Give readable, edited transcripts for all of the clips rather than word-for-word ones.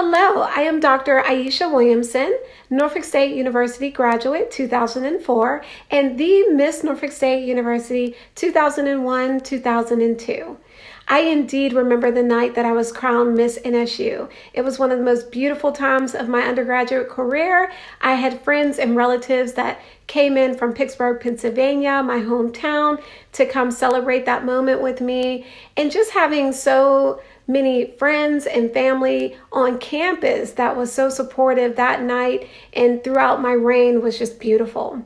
Hello, I am Dr. Aisha Williamson, Norfolk State University graduate 2004, and the Miss Norfolk State University 2001-2002. I indeed remember the night that I was crowned Miss NSU. It was one of the most beautiful times of my undergraduate career. I had friends and relatives that came in from Pittsburgh, Pennsylvania, my hometown, to come celebrate that moment with me. And just having so many friends and family on campus that was so supportive that night and throughout my reign was just beautiful.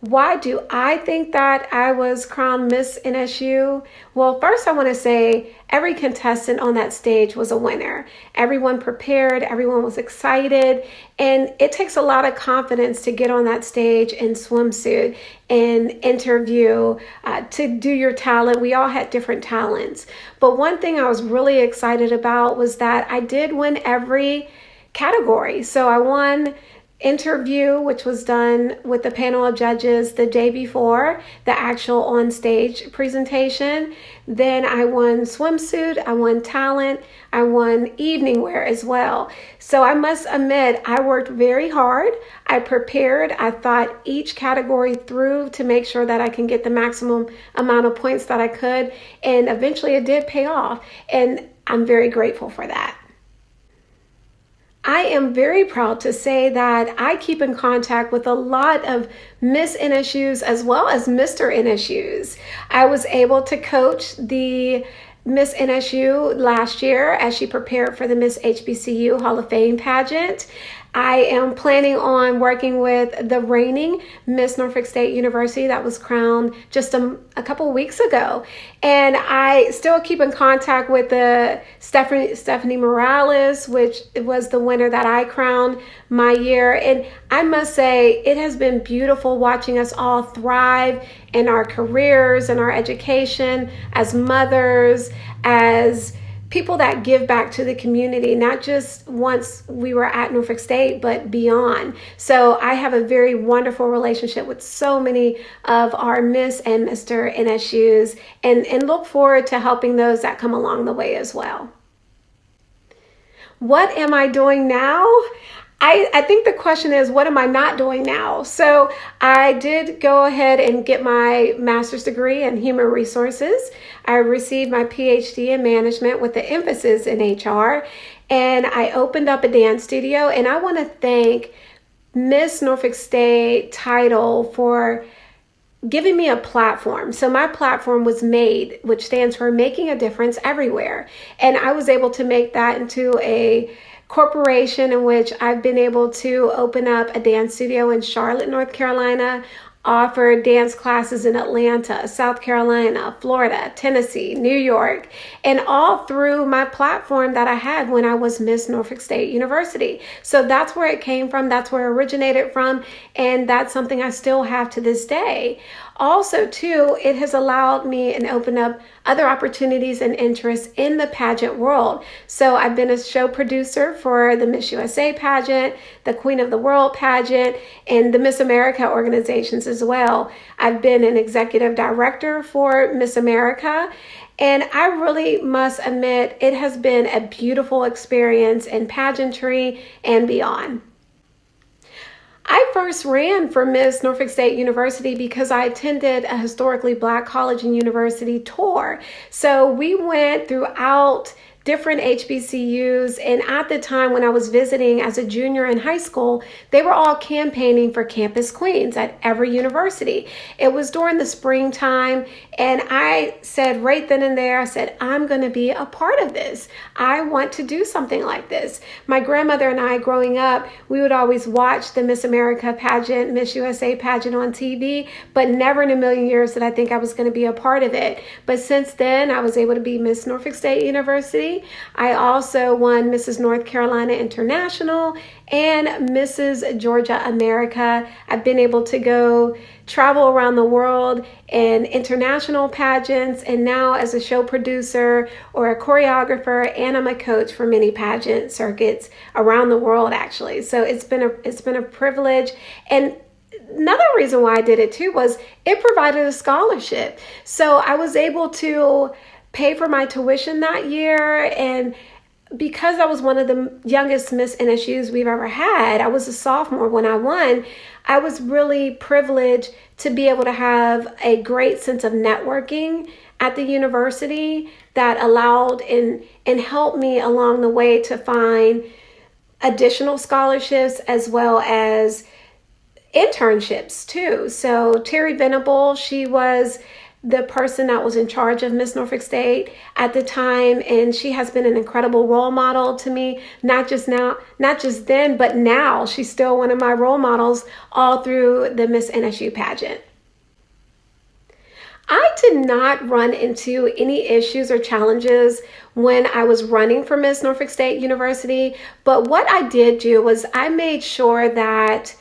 Why do I think that I was crowned Miss NSU? Well, first I want to say every contestant on that stage was a winner. Everyone prepared, everyone was excited, and it takes a lot of confidence to get on that stage in swimsuit and interview, to do your talent. We all had different talents. But one thing I was really excited about was that I did win every category. So I won interview, which was done with the panel of judges the day before the actual on stage presentation. Then I won swimsuit, I won talent, I won evening wear as well. So I must admit, I worked very hard. I prepared. I thought each category through to make sure that I can get the maximum amount of points that I could. And eventually it did pay off. And I'm very grateful for that. I am very proud to say that I keep in contact with a lot of Miss NSUs as well as Mr. NSUs. I was able to coach the Miss NSU last year as she prepared for the Miss HBCU Hall of Fame pageant. I am planning on working with the reigning Miss Norfolk State University that was crowned just a couple weeks ago. And I still keep in contact with the Stephanie Morales, which was the winner that I crowned my year. And I must say, it has been beautiful watching us all thrive in our careers and our education as mothers, as people that give back to the community, not just once we were at Norfolk State, but beyond. So I have a very wonderful relationship with so many of our Miss and Mr. NSUs and look forward to helping those that come along the way as well. What am I doing now? I think the question is, what am I not doing now? So I did go ahead and get my master's degree in human resources. I received my PhD in management with the emphasis in HR, and I opened up a dance studio. And I want to thank Miss Norfolk State title for giving me a platform. So my platform was MADE, which stands for Making a Difference Everywhere. And I was able to make that into a corporation in which I've been able to open up a dance studio in Charlotte, North Carolina, offer dance classes in Atlanta, South Carolina, Florida, Tennessee, New York, and all through my platform that I had when I was Miss Norfolk State University. So that's where it came from, that's where it originated from, and that's something I still have to this day. Also, too, it has allowed me and opened up other opportunities and interests in the pageant world. So I've been a show producer for the Miss USA pageant, the Queen of the World pageant, and the Miss America organizations as well. I've been an executive director for Miss America, and I really must admit it has been a beautiful experience in pageantry and beyond. I first ran for Miss Norfolk State University because I attended a historically Black college and university tour. So we went throughout different HBCUs, and at the time when I was visiting as a junior in high school, they were all campaigning for campus queens at every university. It was during the springtime, and I said right then and there, I said, I'm going to be a part of this. I want to do something like this. My grandmother and I, growing up, we would always watch the Miss America pageant, Miss USA pageant on TV, but never in a million years did I think I was going to be a part of it. But since then, I was able to be Miss Norfolk State University. I also won Mrs. North Carolina International and Mrs. Georgia America. I've been able to go travel around the world in international pageants, and now as a show producer or a choreographer, and I'm a coach for many pageant circuits around the world, actually. So it's been a privilege. And another reason why I did it too was it provided a scholarship. So I was able to pay for my tuition that year, and because I was one of the youngest Miss NSUs we've ever had, I was a sophomore when I won. I was really privileged to be able to have a great sense of networking at the university that allowed and helped me along the way to find additional scholarships as well as internships too. So Terry Venable, she was the person that was in charge of Miss Norfolk State at the time, and she has been an incredible role model to me, not just then, but now. She's still one of my role models all through the Miss NSU pageant. I did not run into any issues or challenges when I was running for Miss Norfolk State University, but what I did do was I made sure that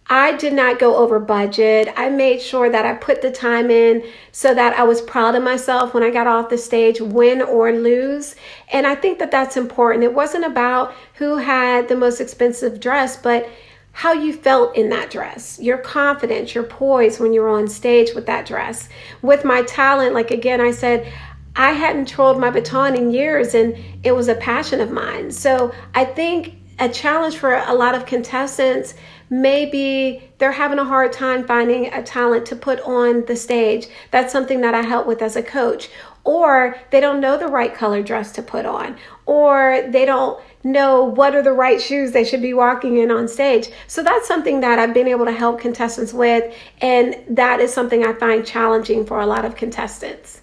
I did not go over budget. I made sure that I put the time in so that I was proud of myself when I got off the stage, win or lose. And I think that that's important. It wasn't about who had the most expensive dress, but how you felt in that dress, your confidence, your poise when you were on stage with that dress. With my talent, like again, I said, I hadn't twirled my baton in years and it was a passion of mine. So I think a challenge for a lot of contestants, maybe they're having a hard time finding a talent to put on the stage. That's something that I help with as a coach. Or they don't know the right color dress to put on, or they don't know what are the right shoes they should be walking in on stage. So that's something that I've been able to help contestants with, and that is something I find challenging for a lot of contestants.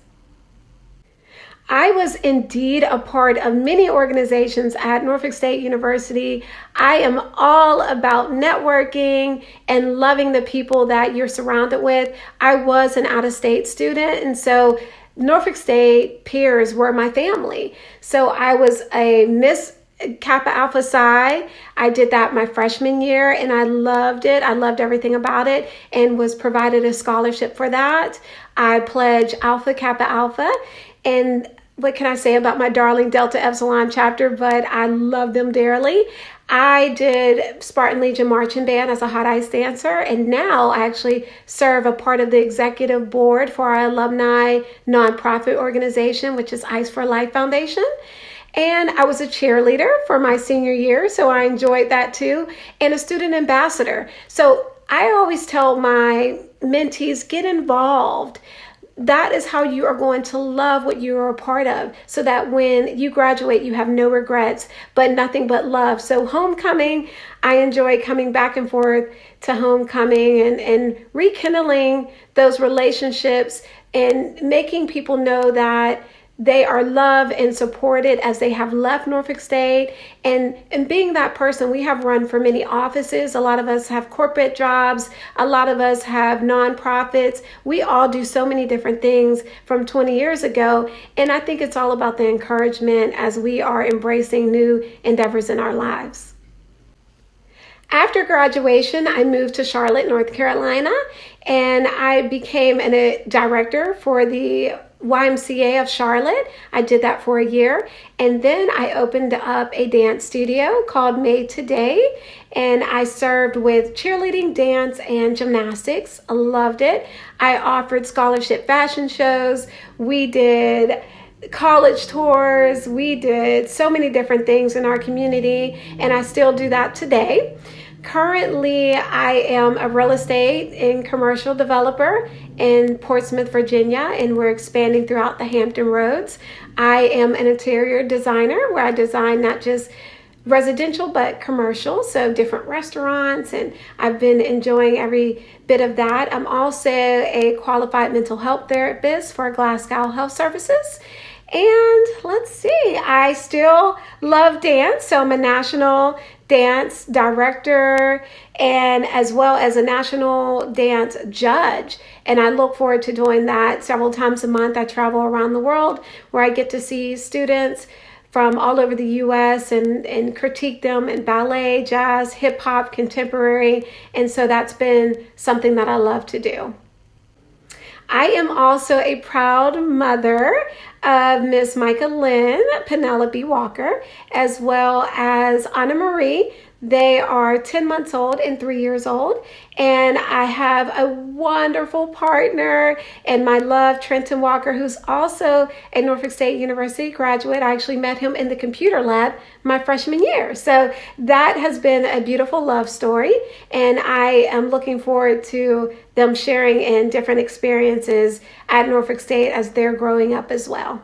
I was indeed a part of many organizations at Norfolk State University. I am all about networking and loving the people that you're surrounded with. I was an out-of-state student, and so Norfolk State peers were my family. So I was a Miss Kappa Alpha Psi. I did that my freshman year and I loved it. I loved everything about it and was provided a scholarship for that. I pledged Alpha Kappa Alpha, and what can I say about my darling Delta Epsilon chapter, but I love them dearly. I did Spartan Legion Marching Band as a hot ice dancer, and now I actually serve a part of the executive board for our alumni nonprofit organization, which is Ice for Life Foundation. And I was a cheerleader for my senior year, so I enjoyed that too, and a student ambassador. So I always tell my mentees, get involved. That is how you are going to love what you are a part of, so that when you graduate, you have no regrets, but nothing but love. So homecoming, I enjoy coming back and forth to homecoming and rekindling those relationships and making people know that they are loved and supported as they have left Norfolk State. And being that person, we have run for many offices. A lot of us have corporate jobs. A lot of us have nonprofits. We all do so many different things from 20 years ago. And I think it's all about the encouragement as we are embracing new endeavors in our lives. After graduation, I moved to Charlotte, North Carolina, and I became a director for the YMCA of Charlotte. I did that for a year, and then I opened up a dance studio called Made Today, and I served with cheerleading, dance, and gymnastics. I loved it. I offered scholarship fashion shows. We did college tours. We did so many different things in our community, and I still do that today. Currently, I am a real estate and commercial developer in Portsmouth, Virginia, and we're expanding throughout the Hampton Roads. I am an interior designer where I design not just residential but commercial, so different restaurants, and I've been enjoying every bit of that. I'm also a qualified mental health therapist for Glasgow Health Services. And let's see, I still love dance, so I'm a national dance director and as well as a national dance judge. And I look forward to doing that several times a month. I travel around the world where I get to see students from all over the U.S. and critique them in ballet, jazz, hip hop, contemporary. And so that's been something that I love to do. I am also a proud mother of Miss Micah Lynn, Penelope Walker, as well as Anna Marie, They are 10 months old and 3 years old. And I have a wonderful partner and my love, Trenton Walker, who's also a Norfolk State University graduate. I actually met him in the computer lab my freshman year. So that has been a beautiful love story. And I am looking forward to them sharing in different experiences at Norfolk State as they're growing up as well.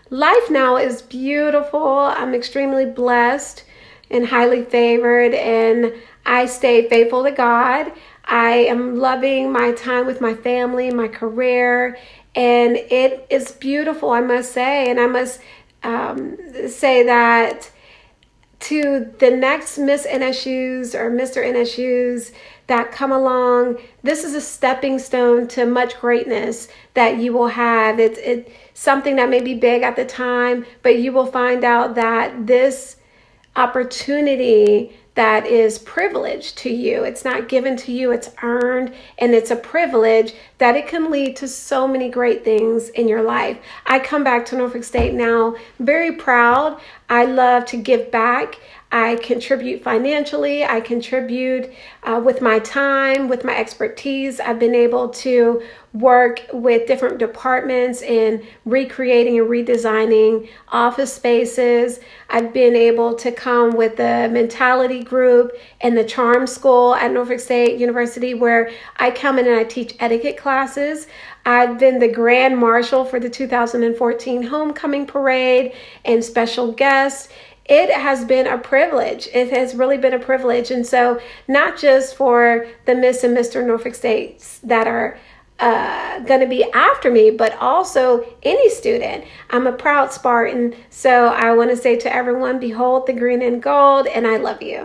Life now is beautiful. I'm extremely blessed and highly favored, and I stay faithful to God. I am loving my time with my family, my career, and it is beautiful, I must say. And I must say that to the next Miss NSUs or Mr. NSUs that come along, this is a stepping stone to much greatness that you will have. It's something that may be big at the time, but you will find out that this opportunity that is privileged to you. It's not given to you, it's earned, and it's a privilege that it can lead to so many great things in your life. I come back to Norfolk State now very proud. I love to give back. I contribute financially. I contribute with my time, with my expertise. I've been able to work with different departments in recreating and redesigning office spaces. I've been able to come with the mentality group and the charm school at Norfolk State University, where I come in and I teach etiquette classes. I've been the grand marshal for the 2014 homecoming parade and special guest. It has been a privilege. It has really been a privilege. And so not just for the Miss and Mr. Norfolk States that are going to be after me, but also any student. I'm a proud Spartan. So I want to say to everyone, behold the green and gold, and I love you.